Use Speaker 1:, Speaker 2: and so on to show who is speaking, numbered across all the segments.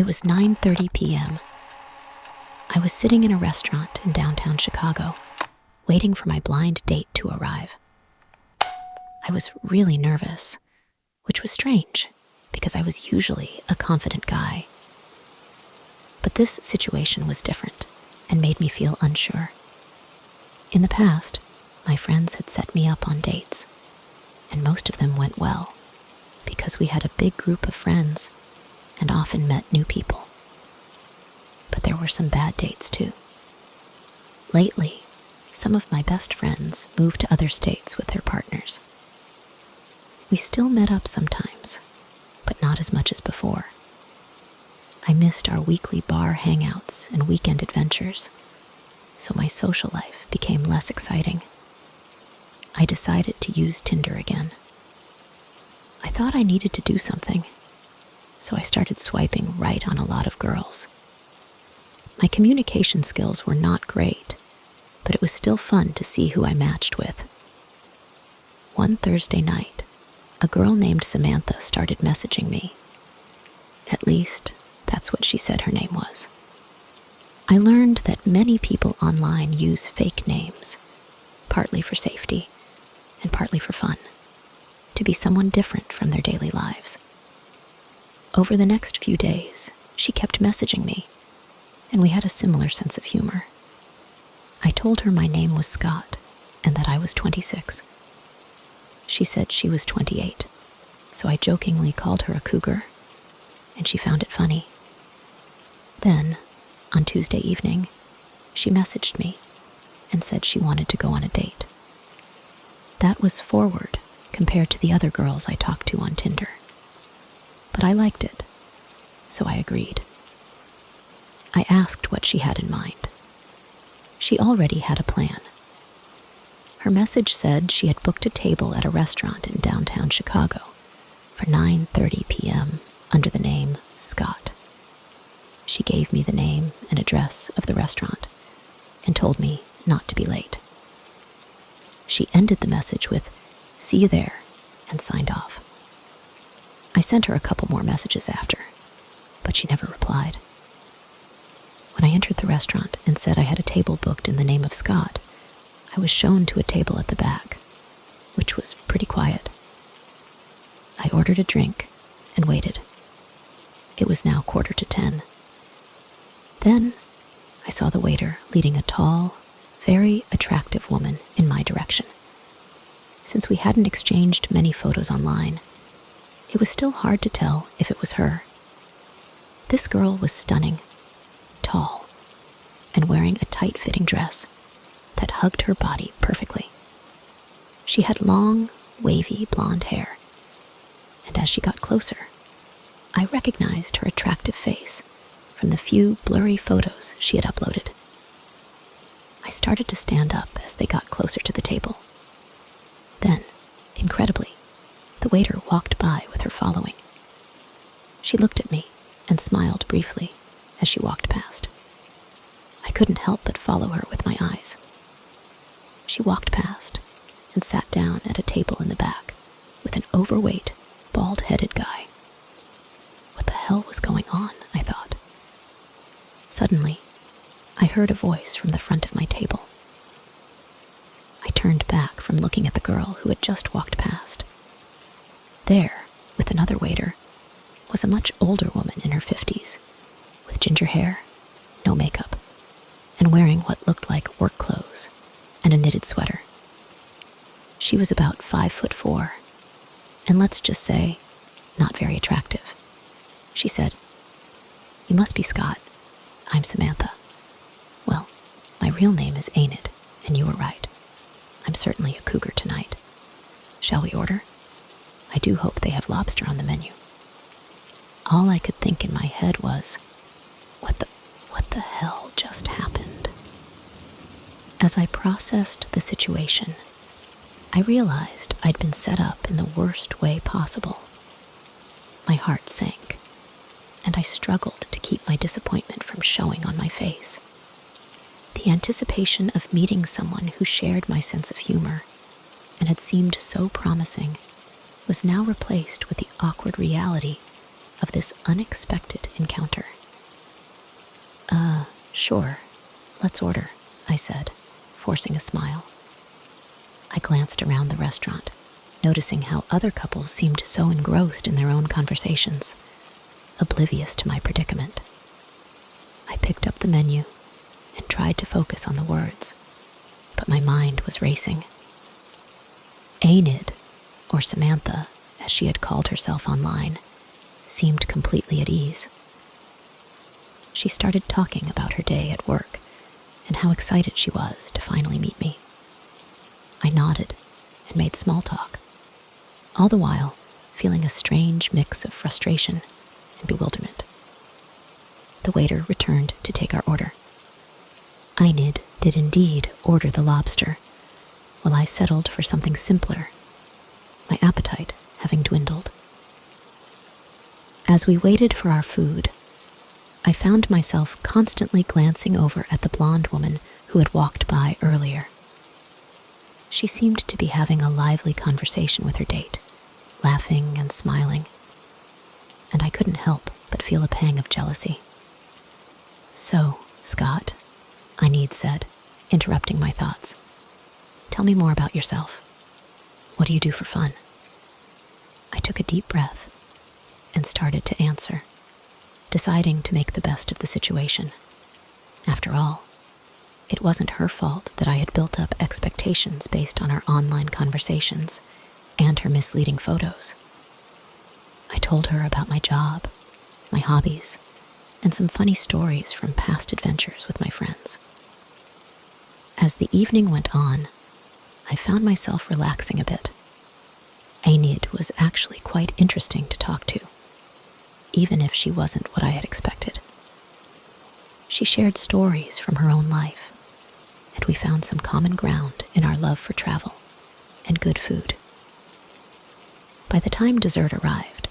Speaker 1: It was 9:30 p.m. I was sitting in a restaurant in downtown Chicago, waiting for my blind date to arrive. I was really nervous, which was strange because I was usually a confident guy. But this situation was different and made me feel unsure. In the past, my friends had set me up on dates, and most of them went well because we had a big group of friends and often met new people. But there were some bad dates too. Lately, some of my best friends moved to other states with their partners. We still met up sometimes, but not as much as before. I missed our weekly bar hangouts and weekend adventures, so my social life became less exciting. I decided to use Tinder again. I thought I needed to do something, so I started swiping right on a lot of girls. My communication skills were not great, but it was still fun to see who I matched with. One Thursday night, a girl named Samantha started messaging me. At least, that's what she said her name was. I learned that many people online use fake names, partly for safety and partly for fun, to be someone different from their daily lives. Over the next few days, she kept messaging me, and we had a similar sense of humor. I told her my name was Scott and that I was 26. She said she was 28, so I jokingly called her a cougar, and she found it funny. Then, on Tuesday evening, she messaged me and said she wanted to go on a date. That was forward compared to the other girls I talked to on Tinder. But I liked it, so I agreed. I asked what she had in mind. She already had a plan. Her message said she had booked a table at a restaurant in downtown Chicago for 9:30 p.m. under the name Scott. She gave me the name and address of the restaurant and told me not to be late. She ended the message with, "See you there," and signed off. I sent her a couple more messages after, but she never replied. When I entered the restaurant and said I had a table booked in the name of Scott, I was shown to a table at the back, which was pretty quiet. I ordered a drink and waited. It was now 9:45. Then I saw the waiter leading a tall, very attractive woman in my direction. Since we hadn't exchanged many photos online, it was still hard to tell if it was her. This girl was stunning, tall, and wearing a tight-fitting dress that hugged her body perfectly. She had long, wavy blonde hair, and as she got closer, I recognized her attractive face from the few blurry photos she had uploaded. I started to stand up as they got closer to the table. Then, incredibly, the waiter walked by with her following. She looked at me and smiled briefly as she walked past. I couldn't help but follow her with my eyes. She walked past and sat down at a table in the back with an overweight, bald-headed guy. What the hell was going on, I thought. Suddenly, I heard a voice from the front of my table. I turned back from looking at the girl who had just walked past. There, with another waiter, was a much older woman in her 50s, with ginger hair, no makeup, and wearing what looked like work clothes and a knitted sweater. She was about 5'4", and let's just say, not very attractive. She said, "You must be Scott. I'm Samantha. Well, my real name is Enid, and you were right. I'm certainly a cougar tonight. Shall we order? I do hope they have lobster on the menu." All I could think in my head was, what the hell just happened? As I processed the situation, I realized I'd been set up in the worst way possible. My heart sank, and I struggled to keep my disappointment from showing on my face. The anticipation of meeting someone who shared my sense of humor and had seemed so promising was now replaced with the awkward reality of this unexpected encounter. Sure, let's order, I said, forcing a smile. I glanced around the restaurant, noticing how other couples seemed so engrossed in their own conversations, oblivious to my predicament. I picked up the menu and tried to focus on the words, but my mind was racing. Enid, or Samantha, as she had called herself online, seemed completely at ease. She started talking about her day at work and how excited she was to finally meet me. I nodded and made small talk, all the while feeling a strange mix of frustration and bewilderment. The waiter returned to take our order. Enid did indeed order the lobster, while I settled for something simpler, my appetite having dwindled. As we waited for our food, I found myself constantly glancing over at the blonde woman who had walked by earlier. She seemed to be having a lively conversation with her date, laughing and smiling, and I couldn't help but feel a pang of jealousy. "So, Scott," Enid said, interrupting my thoughts, "tell me more about yourself. What do you do for fun?" I took a deep breath and started to answer, deciding to make the best of the situation. After all, it wasn't her fault that I had built up expectations based on our online conversations and her misleading photos. I told her about my job, my hobbies, and some funny stories from past adventures with my friends. As the evening went on, I found myself relaxing a bit. Enid was actually quite interesting to talk to, even if she wasn't what I had expected. She shared stories from her own life, and we found some common ground in our love for travel and good food. By the time dessert arrived,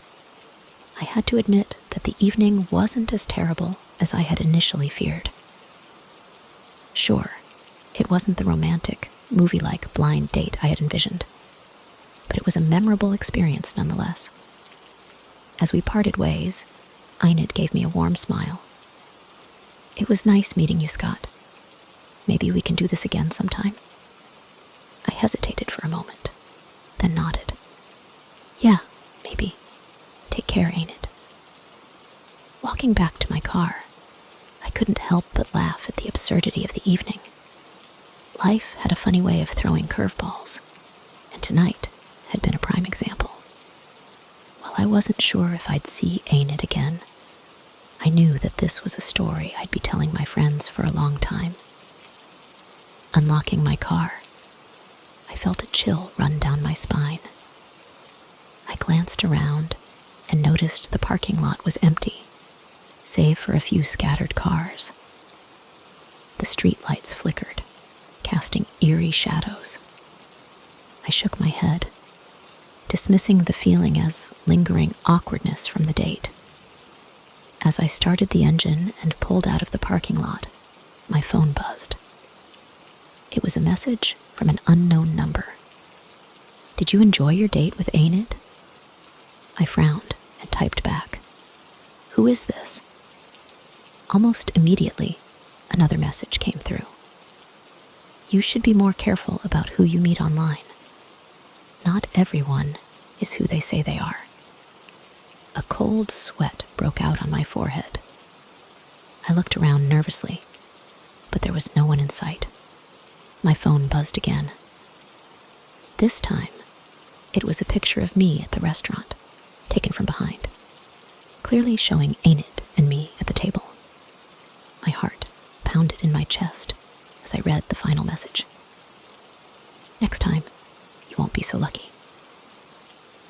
Speaker 1: I had to admit that the evening wasn't as terrible as I had initially feared. Sure, it wasn't the romantic, movie-like blind date I had envisioned, but it was a memorable experience nonetheless. As we parted ways, Enid gave me a warm smile. "It was nice meeting you, Scott. Maybe we can do this again sometime?" I hesitated for a moment, then nodded. "Yeah, maybe. Take care, Enid." Walking back to my car, I couldn't help but laugh at the absurdity of the evening. Life had a funny way of throwing curveballs, and tonight had been a prime example. While I wasn't sure if I'd see Enid again, I knew that this was a story I'd be telling my friends for a long time. Unlocking my car, I felt a chill run down my spine. I glanced around and noticed the parking lot was empty, save for a few scattered cars. The streetlights flickered, casting eerie shadows. I shook my head, dismissing the feeling as lingering awkwardness from the date. As I started the engine and pulled out of the parking lot, my phone buzzed. It was a message from an unknown number. "Did you enjoy your date with Enid?" I frowned and typed back, "Who is this?" Almost immediately, another message came through. "You should be more careful about who you meet online. Not everyone is who they say they are." A cold sweat broke out on my forehead. I looked around nervously, but there was no one in sight. My phone buzzed again. This time, it was a picture of me at the restaurant, taken from behind, clearly showing Enid and me at the table. My heart pounded in my chest as I read the final message. "Next time, you won't be so lucky."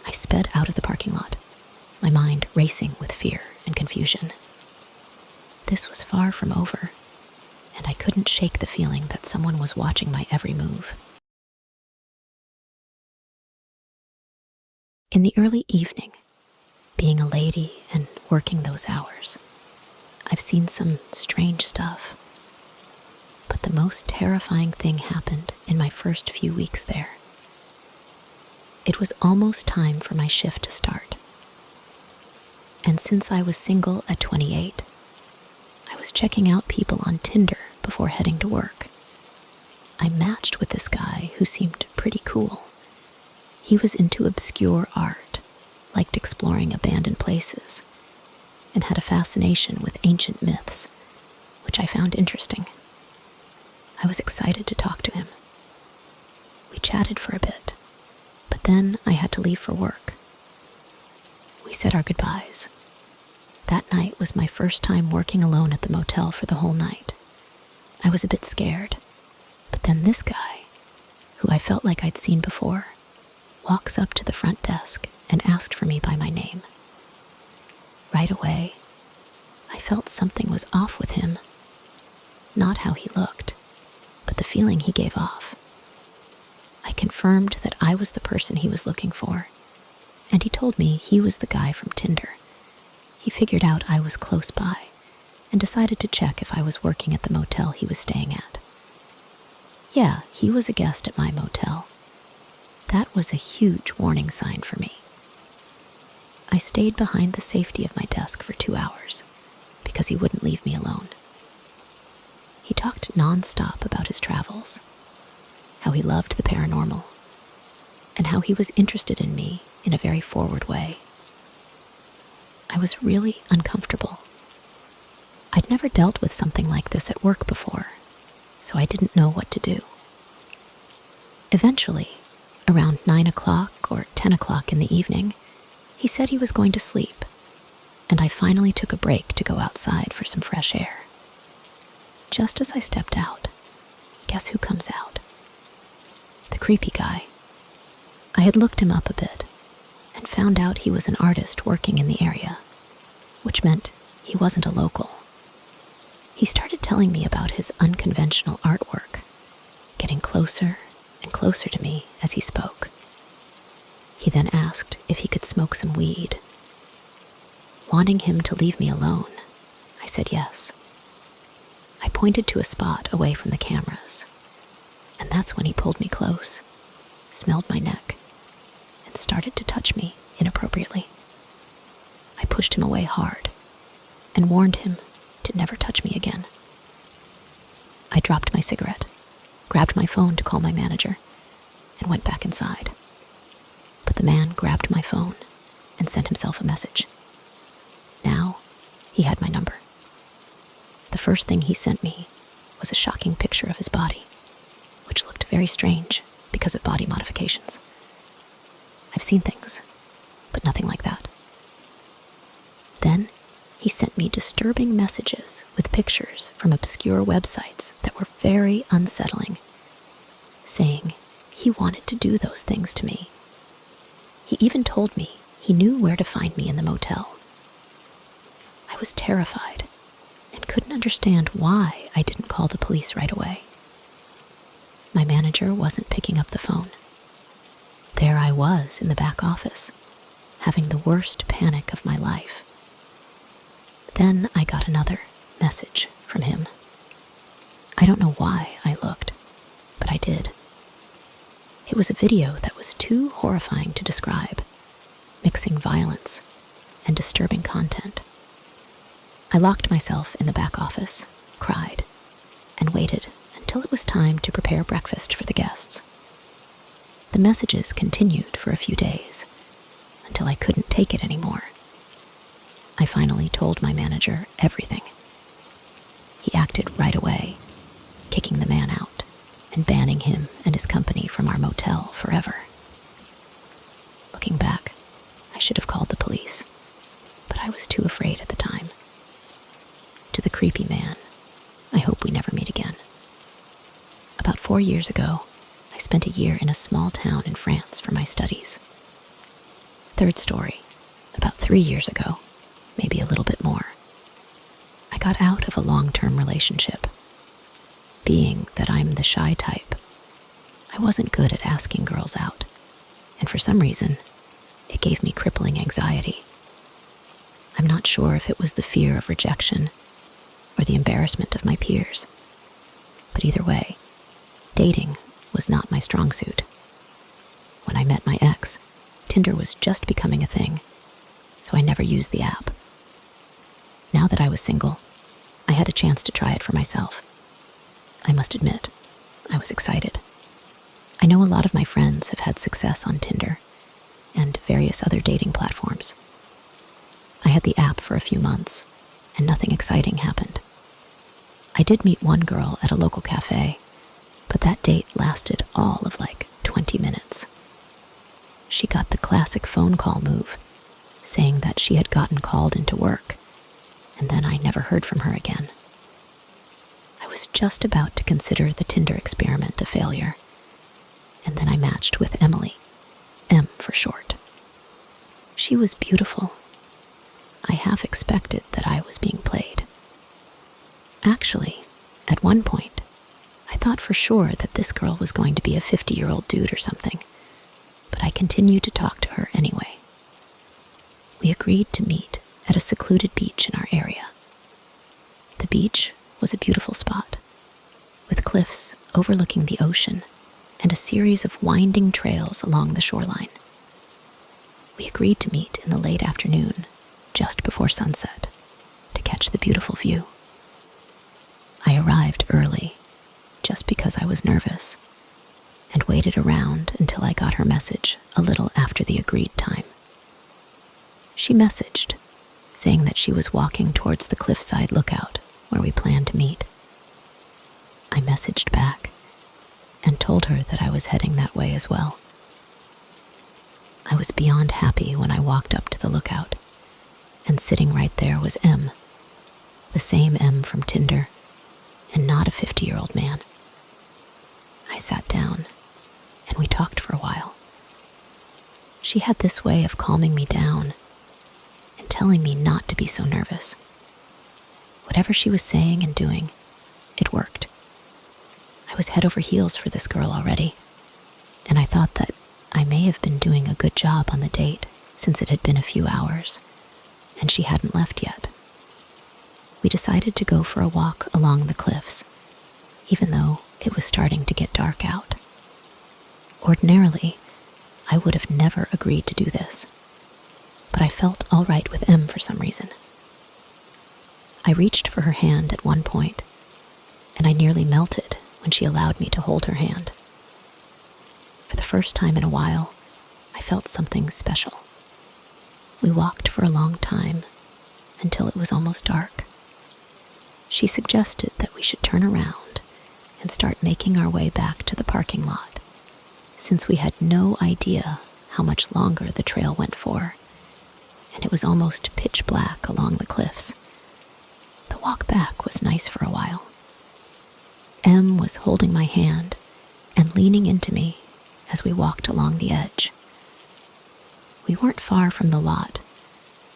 Speaker 1: I sped out of the parking lot, my mind racing with fear and confusion. This was far from over, and I couldn't shake the feeling that someone was watching my every move. In the early evening, being a lady and working those hours, I've seen some strange stuff. But the most terrifying thing happened in my first few weeks there. It was almost time for my shift to start. And since I was single at 28, I was checking out people on Tinder before heading to work. I matched with this guy who seemed pretty cool. He was into obscure art, liked exploring abandoned places, and had a fascination with ancient myths, which I found interesting. I was excited to talk to him. We chatted for a bit, but then I had to leave for work. We said our goodbyes. That night was my first time working alone at the motel for the whole night. I was a bit scared, but then this guy, who I felt like I'd seen before, walks up to the front desk and asked for me by my name. Right away, I felt something was off with him. Not how he looked, but the feeling he gave off. I confirmed that I was the person he was looking for, and he told me he was the guy from Tinder. He figured out I was close by and decided to check if I was working at the motel he was staying at. Yeah, he was a guest at my motel. That was a huge warning sign for me. I stayed behind the safety of my desk for 2 hours because he wouldn't leave me alone. He talked nonstop about his travels, how he loved the paranormal, and how he was interested in me in a very forward way. I was really uncomfortable. I'd never dealt with something like this at work before, so I didn't know what to do. Eventually, around 9 o'clock or 10 o'clock in the evening, he said he was going to sleep, and I finally took a break to go outside for some fresh air. Just as I stepped out, guess who comes out? The creepy guy. I had looked him up a bit and found out he was an artist working in the area, which meant he wasn't a local. He started telling me about his unconventional artwork, getting closer and closer to me as he spoke. He then asked if he could smoke some weed. Wanting him to leave me alone, I said yes. I pointed to a spot away from the cameras, and that's when he pulled me close, smelled my neck, and started to touch me inappropriately. I pushed him away hard and warned him to never touch me again. I dropped my cigarette, grabbed my phone to call my manager, and went back inside. But the man grabbed my phone and sent himself a message. Now, he had my number. The first thing he sent me was a shocking picture of his body, which looked very strange because of body modifications. I've seen things, but nothing like that. Then, he sent me disturbing messages with pictures from obscure websites that were very unsettling, saying he wanted to do those things to me. He even told me he knew where to find me in the motel. I was terrified and couldn't understand why I didn't call the police right away. My manager wasn't picking up the phone. There I was in the back office, having the worst panic of my life. Then I got another message from him. I don't know why I looked, but I did. It was a video that was too horrifying to describe, mixing violence and disturbing content. I locked myself in the back office, cried, and waited until it was time to prepare breakfast for the guests. The messages continued for a few days, until I couldn't take it anymore. I finally told my manager everything. He acted right away, kicking the man out and banning him and his company from our motel forever. Looking back, I should have called the police, but I was too afraid at the time. To the creepy man, I hope we never meet again. About 4 years ago, I spent a year in a small town in France for my studies. Third story, about 3 years ago, maybe a little bit more. I got out of a long-term relationship. Being that I'm the shy type, I wasn't good at asking girls out, and for some reason, it gave me crippling anxiety. I'm not sure if it was the fear of rejection or the embarrassment of my peers, but either way, dating was not my strong suit. When I met my ex, Tinder was just becoming a thing, so I never used the app. Now that I was single, I had a chance to try it for myself. I must admit, I was excited. I know a lot of my friends have had success on Tinder and various other dating platforms. I had the app for a few months, and nothing exciting happened. I did meet one girl at a local cafe, but that date lasted all of like 20 minutes. She got the classic phone call move, saying that she had gotten called into work, and then I never heard from her again. I was just about to consider the Tinder experiment a failure, and then I matched with Emily, M for short. She was beautiful. I half expected that I was being played. Actually, at one point, I thought for sure that this girl was going to be a 50-year-old dude or something, but I continued to talk to her anyway. We agreed to meet at a secluded beach in our area. The beach was a beautiful spot, with cliffs overlooking the ocean and a series of winding trails along the shoreline. We agreed to meet in the late afternoon, just before sunset, to catch the beautiful view. I arrived early, just because I was nervous, and waited around until I got her message a little after the agreed time. She messaged, saying that she was walking towards the cliffside lookout where we planned to meet. I messaged back and told her that I was heading that way as well. I was beyond happy when I walked up to the lookout, and sitting right there was M, the same M from Tinder, and not a 50-year-old man. I sat down, and we talked for a while. She had this way of calming me down and telling me not to be so nervous. Whatever she was saying and doing, it worked. I was head over heels for this girl already, and I thought that I may have been doing a good job on the date since it had been a few hours, and she hadn't left yet. We decided to go for a walk along the cliffs, even though it was starting to get dark out. Ordinarily, I would have never agreed to do this, but I felt all right with M for some reason. I reached for her hand at one point, and I nearly melted when she allowed me to hold her hand. For the first time in a while, I felt something special. We walked for a long time, until it was almost dark. She suggested that we should turn around and start making our way back to the parking lot, since we had no idea how much longer the trail went for, and it was almost pitch black along the cliffs. The walk back was nice for a while. M was holding my hand and leaning into me as we walked along the edge. We weren't far from the lot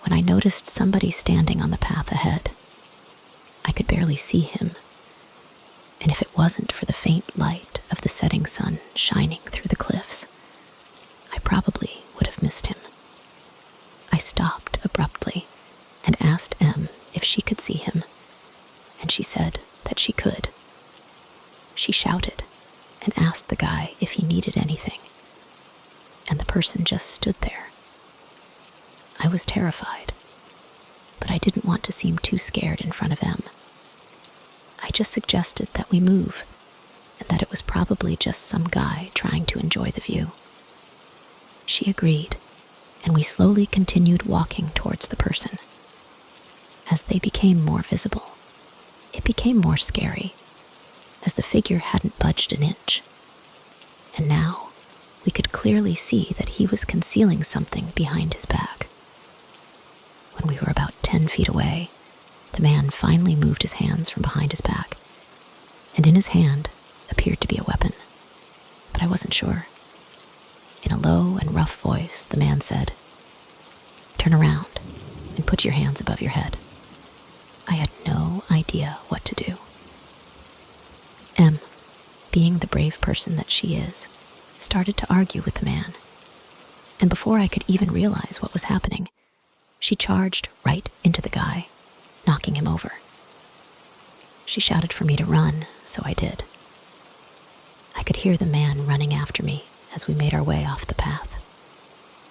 Speaker 1: when I noticed somebody standing on the path ahead. I could barely see him, and if it wasn't for the faint light of the setting sun shining through the cliffs, I probably would have missed him. I stopped abruptly and asked M if she could see him, and she said that she could. She shouted and asked the guy if he needed anything, and the person just stood there. I was terrified, but I didn't want to seem too scared in front of M. I just suggested that we move, and that it was probably just some guy trying to enjoy the view. She agreed, and we slowly continued walking towards the person. As they became more visible, it became more scary, as the figure hadn't budged an inch. And now, we could clearly see that he was concealing something behind his back. When we were about 10 feet away, the man finally moved his hands from behind his back, and in his hand appeared to be a weapon, but I wasn't sure. In a low and rough voice, the man said, "Turn around and put your hands above your head." I had no idea what to do. M, being the brave person that she is, started to argue with the man, and before I could even realize what was happening, she charged right into the guy, knocking him over. She shouted for me to run, so I did. I could hear the man running after me as we made our way off the path.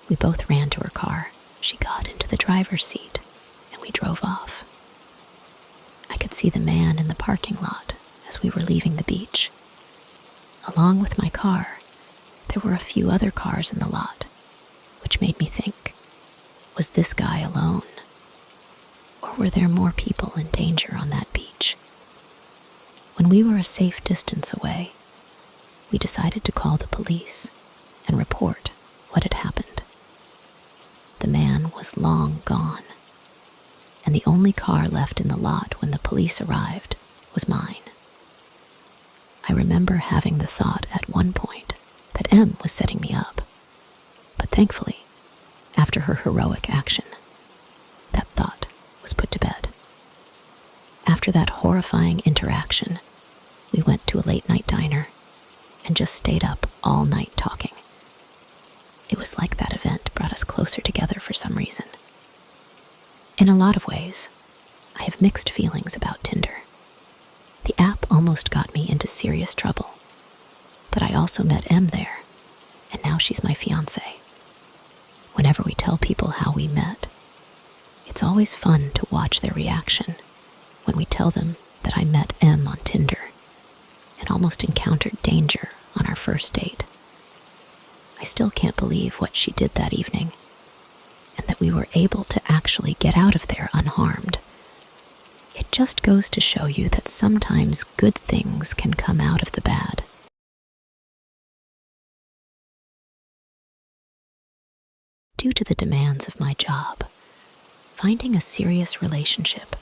Speaker 1: We both ran to her car. She got into the driver's seat, and we drove off. I could could see the man in the parking lot as we were leaving the beach. Along with my car, there were a few other cars in the lot, which made me think, was this guy alone? Or were there more people in danger on that beach? When we were a safe distance away, we decided to call the police and report what had happened. The man was long gone, and the only car left in the lot when the police arrived was mine. I remember having the thought at one point that M was setting me up, but thankfully, after her heroic action, that thought was put to bed. After that horrifying interaction, we went to a late-night diner and just stayed up all night talking. It was like that event brought us closer together for some reason. In a lot of ways, I have mixed feelings about Tinder. The app almost got me into serious trouble, but I also met M there, and now she's my fiancée. Whenever we tell people how we met, it's always fun to watch their reaction when we tell them that I met M on Tinder and almost encountered danger on our first date. I still can't believe what she did that evening, and that we were able to actually get out of there unharmed. It just goes to show you that sometimes good things can come out of the bad. Due to the demands of my job, finding a serious relationship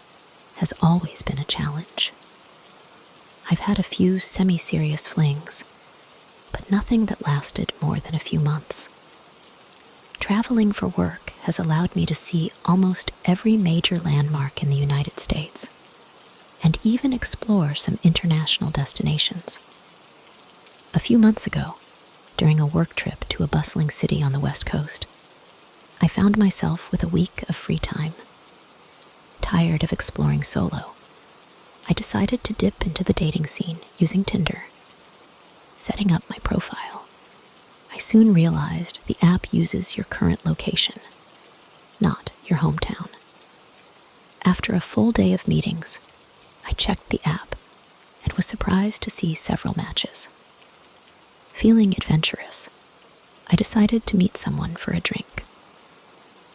Speaker 1: has always been a challenge. I've had a few semi-serious flings, but nothing that lasted more than a few months. Traveling for work has allowed me to see almost every major landmark in the United States, and even explore some international destinations. A few months ago, during a work trip to a bustling city on the West Coast, I found myself with a week of free time. Tired of exploring solo, I decided to dip into the dating scene using Tinder. Setting up my profile, I soon realized the app uses your current location, not your hometown. After a full day of meetings, I checked the app and was surprised to see several matches. Feeling adventurous, I decided to meet someone for a drink.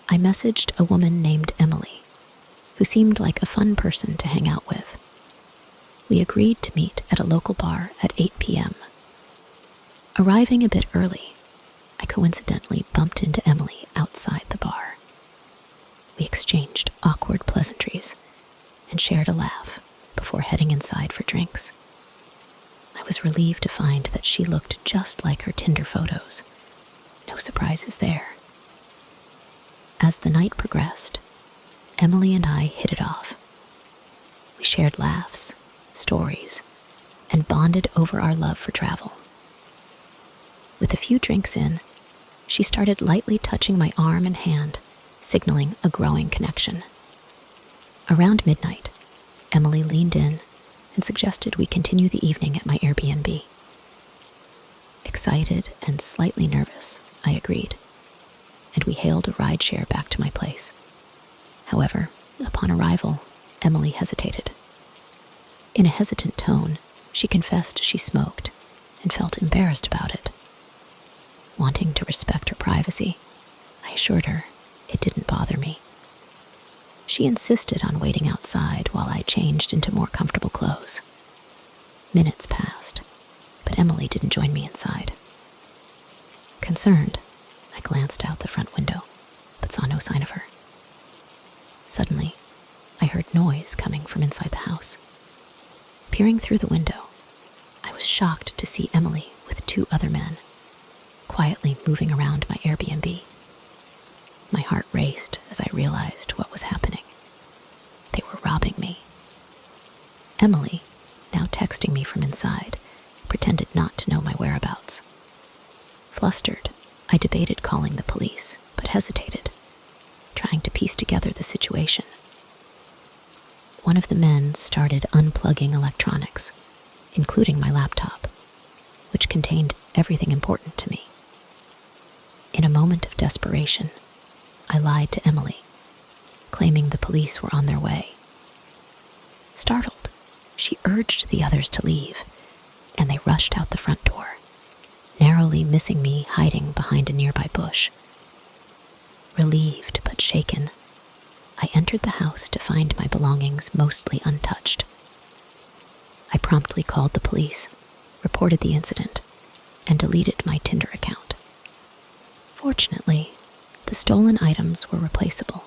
Speaker 1: I messaged a woman named Emily, who seemed like a fun person to hang out with. We agreed to meet at a local bar at 8 p.m. Arriving a bit early, I coincidentally bumped into Emily outside the bar. We exchanged awkward pleasantries and shared a laugh before heading inside for drinks. I was relieved to find that she looked just like her Tinder photos. No surprises there. As the night progressed, Emily and I hit it off. We shared laughs, stories, and bonded over our love for travel. With a few drinks in, she started lightly touching my arm and hand, signaling a growing connection. Around midnight, Emily leaned in and suggested we continue the evening at my Airbnb. Excited and slightly nervous, I agreed, and we hailed a rideshare back to my place. However, upon arrival, Emily hesitated. In a hesitant tone, she confessed she smoked and felt embarrassed about it. Wanting to respect her privacy, I assured her it didn't bother me. She insisted on waiting outside while I changed into more comfortable clothes. Minutes passed, but Emily didn't join me inside. Concerned, I glanced out the front window, but saw no sign of her. Suddenly, I heard noise coming from inside the house. Peering through the window, I was shocked to see Emily with 2 other men, quietly moving around my Airbnb. My heart raced as I realized what was happening. They were robbing me. Emily, now texting me from inside, pretended not to know my whereabouts. Flustered, I debated calling the police, but hesitated, trying to piece together the situation. One of the men started unplugging electronics, including my laptop, which contained everything important to me. In a moment of desperation, I lied to Emily, claiming the police were on their way. Startled, she urged the others to leave, and they rushed out the front door, narrowly missing me hiding behind a nearby bush. Relieved but shaken, I entered the house to find my belongings mostly untouched. I promptly called the police, reported the incident, and deleted my Tinder account. Fortunately, the stolen items were replaceable,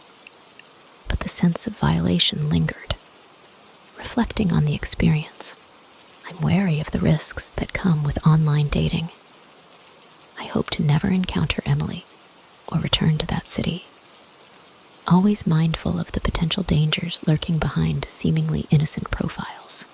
Speaker 1: but the sense of violation lingered. Reflecting on the experience, I'm wary of the risks that come with online dating. I hope to never encounter Emily or return to that city, always mindful of the potential dangers lurking behind seemingly innocent profiles.